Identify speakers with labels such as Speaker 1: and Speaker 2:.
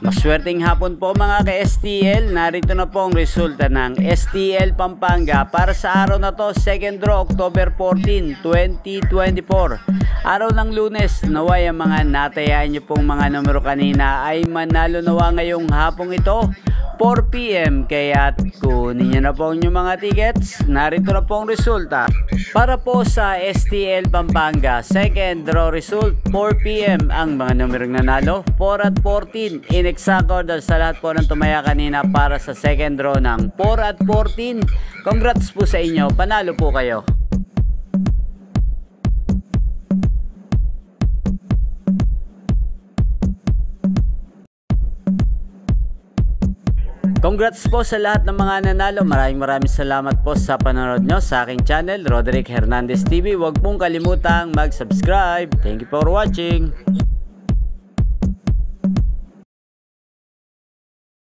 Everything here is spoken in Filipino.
Speaker 1: Maswerteng hapon po mga ka-STL, narito na po ang resulta ng STL Pampanga para sa araw na to, second draw October 14, 2024. Araw ng Lunes, naway ang mga natayaan nyo pong mga numero kanina ay manalo nawa ngayong hapong ito 4 PM, kaya kunin nyo na po ang inyong mga tickets. Narito na po ang resulta para po sa STL Pampanga second draw result 4 PM. Ang mga numerong nanalo 4 at 14 in exact order sa lahat po ng tumaya kanina para sa second draw ng 4 at 14. Congrats po sa inyo, panalo po kayo. Congrats po sa lahat ng mga nanalo. Maraming salamat po sa panonood nyo sa aking channel, Roderick Hernandez TV. Huwag pong kalimutang mag-subscribe. Thank you for watching.